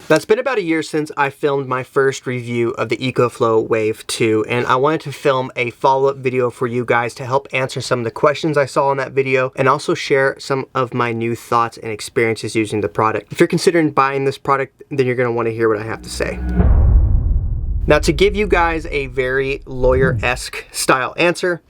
That's been about a year since I filmed my first review of the EcoFlow Wave 2, and I wanted to film a follow-up video for you guys to help answer some of the questions I saw in that video and also share some of my new thoughts and experiences using the product. If you're considering buying this product, then you're going to want to hear what I have to say. Now, to give you guys a very lawyer-esque style answer,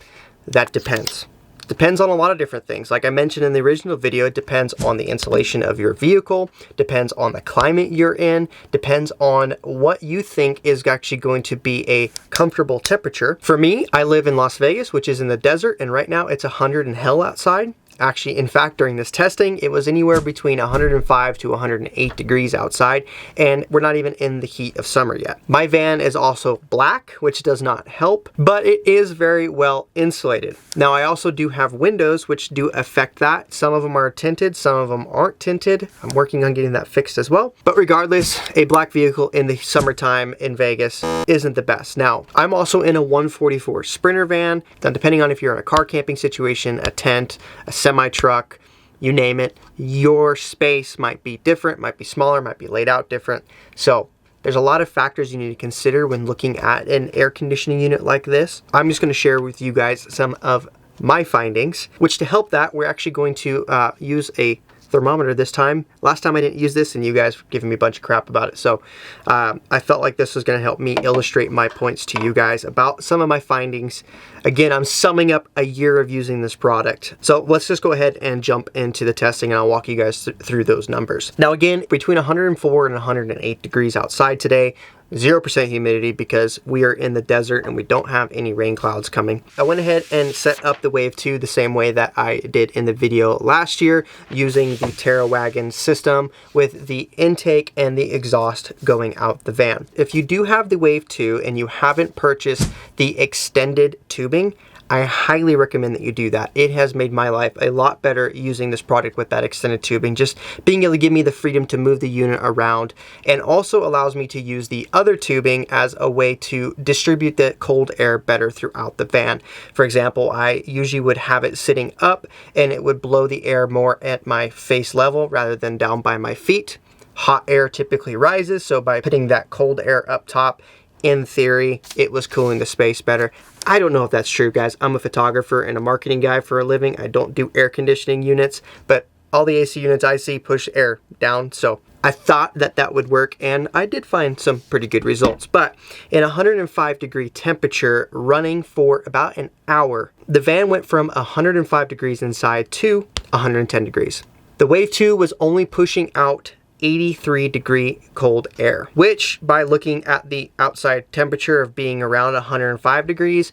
that depends. Depends on a lot of different things. Like I mentioned in the original video, it depends on the insulation of your vehicle, depends on the climate you're in, depends on what you think is actually going to be a comfortable temperature. For me, I live in Las Vegas, which is in the desert, and right now it's 100 and hell outside. Actually, in fact, during this testing, it was anywhere between 105 to 108 degrees outside, and we're not even in the heat of summer yet. My van is also black, which does not help, but it is very well insulated. Now, I also do have windows, which do affect that. Some of them are tinted, some of them aren't tinted. I'm working on getting that fixed as well. But regardless, a black vehicle in the summertime in Vegas isn't the best. Now, I'm also in a 144 Sprinter van. Now, depending on if you're in a car camping situation, a tent, a semi-truck, you name it, your space might be different, might be smaller, might be laid out different. So there's a lot of factors you need to consider when looking at an air conditioning unit like this. I'm just going to share with you guys some of my findings, which to help that, we're actually going to use a thermometer this time. Last time I didn't use this and you guys were giving me a bunch of crap about it. So I felt like this was going to help me illustrate my points to you guys about some of my findings. Again, I'm summing up a year of using this product. So let's just go ahead and jump into the testing and I'll walk you guys through those numbers. Now again, between 104 and 108 degrees outside today, 0% humidity because we are in the desert and we don't have any rain clouds coming. I went ahead and set up the Wave 2 the same way that I did in the video last year using the TerraWagon system with the intake and the exhaust going out the van. If you do have the Wave 2 and you haven't purchased the extended tubing, I highly recommend that you do that. It has made my life a lot better using this product with that extended tubing, just being able to give me the freedom to move the unit around, and also allows me to use the other tubing as a way to distribute the cold air better throughout the van. For example, I usually would have it sitting up and it would blow the air more at my face level rather than down by my feet. Hot air typically rises, so by putting that cold air up top, in theory, it was cooling the space better. I don't know if that's true, guys. I'm a photographer and a marketing guy for a living. I don't do air conditioning units, but all the AC units I see push air down. So I thought that that would work, and I did find some pretty good results. But in 105 degree temperature, running for about an hour, the van went from 105 degrees inside to 110 degrees. The Wave 2 was only pushing out 83 degree cold air, which by looking at the outside temperature of being around 105 degrees,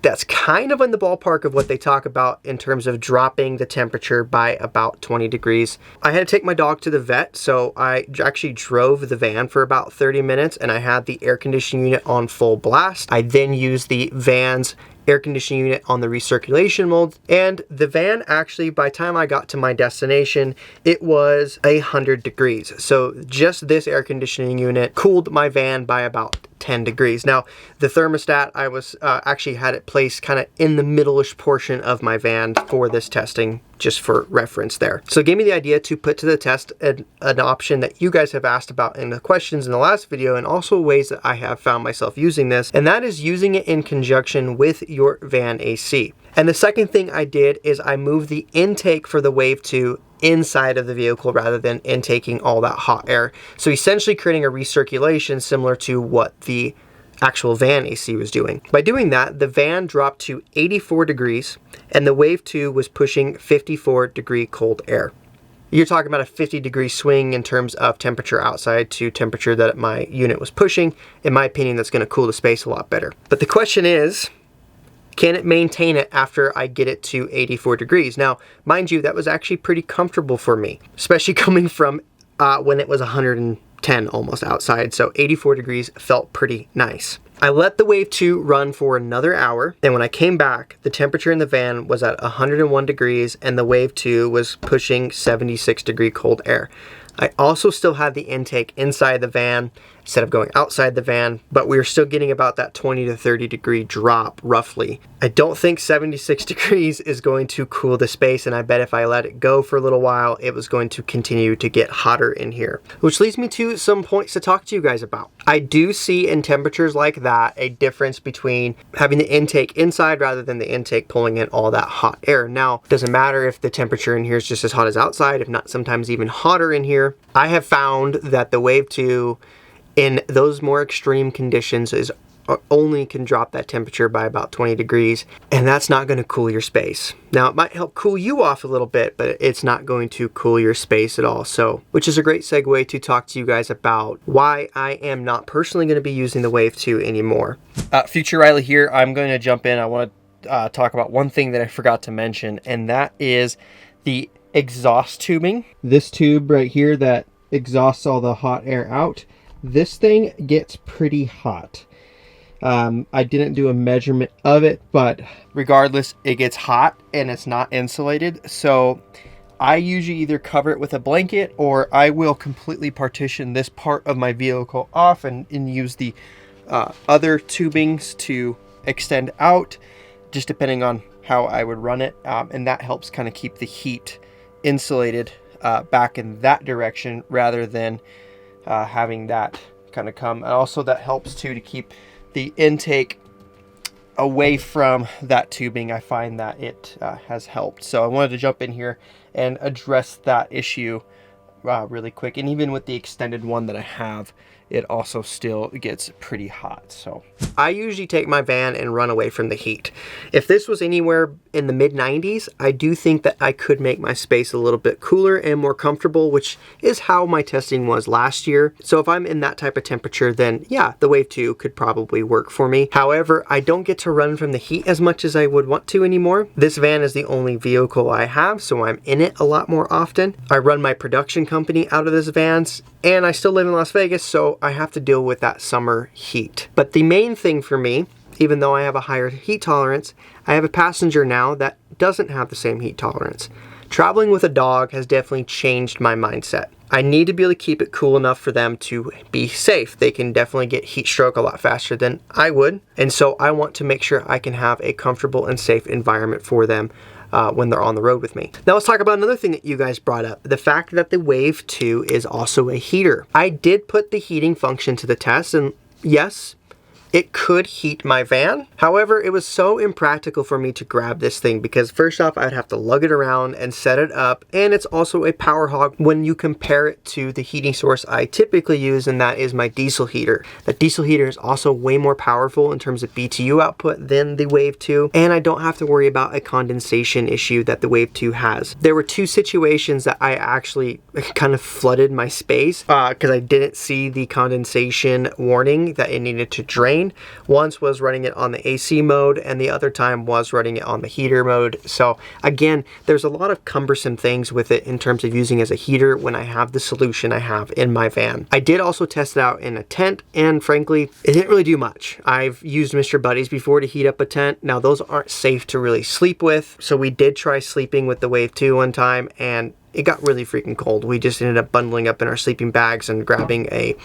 that's kind of in the ballpark of what they talk about in terms of dropping the temperature by about 20 degrees. I had to take my dog to the vet, so I actually drove the van for about 30 minutes and I had the air conditioning unit on full blast. I then used the van's air conditioning unit on the recirculation mode, and the van actually, by the time I got to my destination, it was 100 degrees. So just this air conditioning unit cooled my van by about 10 degrees. Now, the thermostat, I was actually had it placed kind of in the middle-ish portion of my van for this testing, just for reference there. So it gave me the idea to put to the test an option that you guys have asked about in the questions in the last video, and also ways that I have found myself using this, and that is using it in conjunction with your van AC. And the second thing I did is I moved the intake for the Wave 2 inside of the vehicle rather than intaking all that hot air. So essentially creating a recirculation similar to what the actual van AC was doing. By doing that, the van dropped to 84 degrees and the Wave 2 was pushing 54 degree cold air. You're talking about a 50 degree swing in terms of temperature outside to temperature that my unit was pushing. In my opinion, that's going to cool the space a lot better. But the question is, can it maintain it after I get it to 84 degrees? Now, mind you, that was actually pretty comfortable for me, especially coming from when it was 110 almost outside. So 84 degrees felt pretty nice. I let the Wave 2 run for another hour, and when I came back, the temperature in the van was at 101 degrees and the Wave 2 was pushing 76 degree cold air. I also still had the intake inside the van instead of going outside the van, but we were still getting about that 20 to 30 degree drop roughly. I don't think 76 degrees is going to cool the space, and I bet if I let it go for a little while, it was going to continue to get hotter in here. Which leads me to some points to talk to you guys about. I do see in temperatures like that a difference between having the intake inside rather than the intake pulling in all that hot air. Now, it doesn't matter if the temperature in here is just as hot as outside, if not sometimes even hotter in here. I have found that the Wave 2 in those more extreme conditions is only can drop that temperature by about 20 degrees, and that's not going to cool your space. Now, it might help cool you off a little bit, but it's not going to cool your space at all. So, which is a great segue to talk to you guys about why I am not personally going to be using the Wave 2 anymore. Future Riley here. I'm going to jump in. I want to talk about one thing that I forgot to mention, and that is the exhaust tubing. This tube right here that exhausts all the hot air out. This thing gets pretty hot. I didn't do a measurement of it, but regardless, it gets hot and it's not insulated. So I usually either cover it with a blanket, or I will completely partition this part of my vehicle off and use the other tubings to extend out, just depending on how I would run it. And that helps kind of keep the heat insulated back in that direction rather than having that kind of come. And also that helps too to keep the intake away from that tubing. I find that it has helped. So I wanted to jump in here and address that issue really quick. And even with the extended one that I have, it also still gets pretty hot. So I usually take my van and run away from the heat. If this was anywhere in the mid 90s, I do think that I could make my space a little bit cooler and more comfortable, which is how my testing was last year. So if I'm in that type of temperature, then yeah, the Wave 2 could probably work for me. However, I don't get to run from the heat as much as I would want to anymore. This van is the only vehicle I have, so I'm in it a lot more often. I run my production company out of this van, and I still live in Las Vegas, so I have to deal with that summer heat. But the main thing for me, even though I have a higher heat tolerance, I have a passenger now that doesn't have the same heat tolerance. Traveling with a dog has definitely changed my mindset. I need to be able to keep it cool enough for them to be safe. They can definitely get heat stroke a lot faster than I would. And so I want to make sure I can have a comfortable and safe environment for them when they're on the road with me. Now let's talk about another thing that you guys brought up. The fact that the Wave 2 is also a heater. I did put the heating function to the test, and yes, it could heat my van. However, it was so impractical for me to grab this thing because first off, I'd have to lug it around and set it up, and it's also a power hog when you compare it to the heating source I typically use, and that is my diesel heater. That diesel heater is also way more powerful in terms of BTU output than the Wave 2, and I don't have to worry about a condensation issue that the Wave 2 has. There were two situations that I actually kind of flooded my space because I didn't see the condensation warning that it needed to drain. Once was running it on the AC mode, and the other time was running it on the heater mode. So again, there's a lot of cumbersome things with it in terms of using as a heater when I have the solution I have in my van. I did also test it out in a tent, and frankly, it didn't really do much. I've used Mr. Buddies before to heat up a tent. Now those aren't safe to really sleep with, so we did try sleeping with the Wave 2 one time, and it got really freaking cold. We just ended up bundling up in our sleeping bags and grabbing a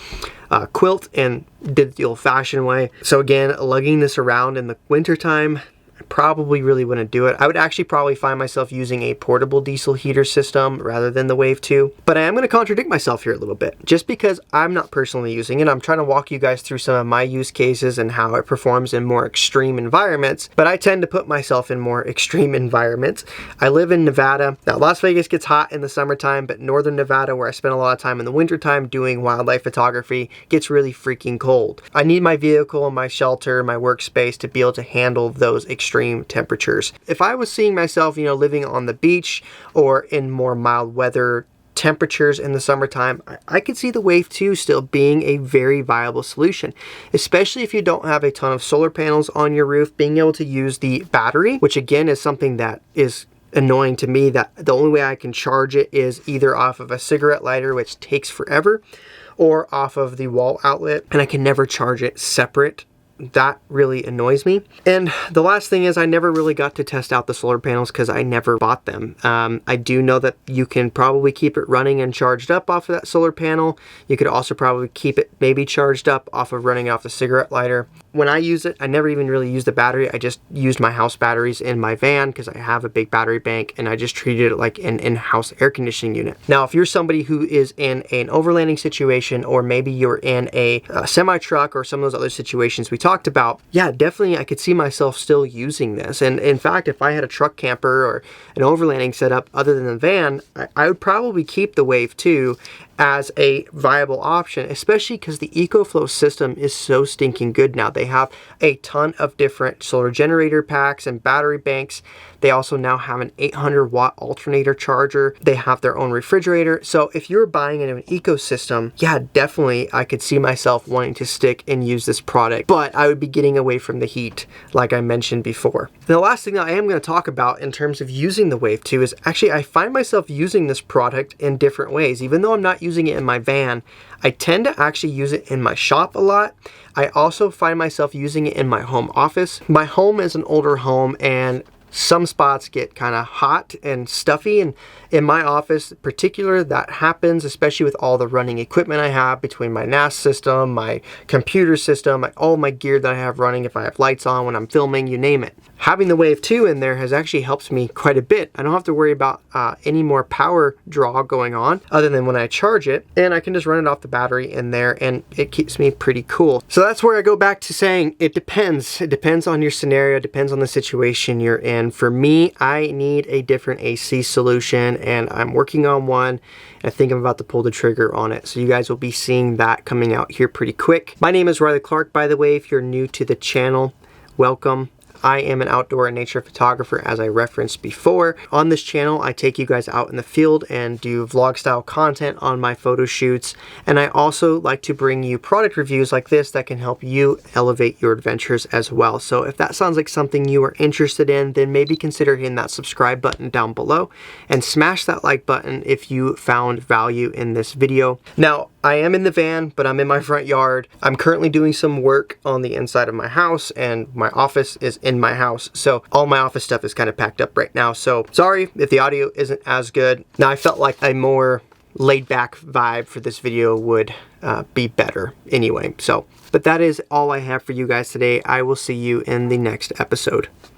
quilt and did it the old-fashioned way. So again, lugging this around in the wintertime, I probably really wouldn't do it. I would actually probably find myself using a portable diesel heater system rather than the Wave 2. But I am going to contradict myself here a little bit. Just because I'm not personally using it, I'm trying to walk you guys through some of my use cases and how it performs in more extreme environments. But I tend to put myself in more extreme environments. I live in Nevada. Now, Las Vegas gets hot in the summertime, but northern Nevada, where I spend a lot of time in the wintertime doing wildlife photography, gets really freaking cold. I need my vehicle, my shelter, my workspace to be able to handle those extreme temperatures. If I was seeing myself, living on the beach or in more mild weather temperatures in the summertime, I could see the Wave 2 still being a very viable solution, especially if you don't have a ton of solar panels on your roof. Being able to use the battery, which again is something that is annoying to me, that the only way I can charge it is either off of a cigarette lighter, which takes forever, or off of the wall outlet, and I can never charge it separate that really annoys me. And the last thing is I never really got to test out the solar panels because I never bought them. I do know that you can probably keep it running and charged up off of that solar panel. You could also probably keep it maybe charged up off of running off the cigarette lighter. When I use it, I never even really used the battery. I just used my house batteries in my van because I have a big battery bank, and I just treated it like an in-house air conditioning unit. Now, if you're somebody who is in an overlanding situation, or maybe you're in a semi-truck or some of those other situations we talked about, yeah, definitely I could see myself still using this. And in fact, if I had a truck camper or an overlanding setup other than the van, I would probably keep the Wave 2 as a viable option, especially because the EcoFlow system is so stinking good now. They have a ton of different solar generator packs and battery banks. They also now have an 800 watt alternator charger. They have their own refrigerator. So if you're buying into an ecosystem, yeah, definitely I could see myself wanting to stick and use this product, but I would be getting away from the heat like I mentioned before. The last thing that I am going to talk about in terms of using the Wave 2 is actually I find myself using this product in different ways. Even though I'm not using it in my van, I tend to actually use it in my shop a lot. I also find myself using it in my home office. My home is an older home, and some spots get kind of hot and stuffy, and in my office in particular that happens, especially with all the running equipment I have between my NAS system, my computer system, all my gear that I have running, if I have lights on when I'm filming, you name it. Having the Wave 2 in there has actually helped me quite a bit. I don't have to worry about any more power draw going on other than when I charge it, and I can just run it off the battery in there, and it keeps me pretty cool. So that's where I go back to saying it depends. It depends on your scenario, it depends on the situation you're in. For me, I need a different AC solution, and I'm working on one. I think I'm about to pull the trigger on it. So you guys will be seeing that coming out here pretty quick. My name is Riley Clark, by the way. If you're new to the channel, welcome. I am an outdoor and nature photographer, as I referenced before. On this channel, I take you guys out in the field and do vlog style content on my photo shoots. And I also like to bring you product reviews like this that can help you elevate your adventures as well. So if that sounds like something you are interested in, then maybe consider hitting that subscribe button down below and smash that like button if you found value in this video. Now, I am in the van, but I'm in my front yard. I'm currently doing some work on the inside of my house, and my office is in my house. So all my office stuff is kind of packed up right now. So sorry if the audio isn't as good. Now, I felt like a more laid back vibe for this video would be better anyway. But that is all I have for you guys today. I will see you in the next episode.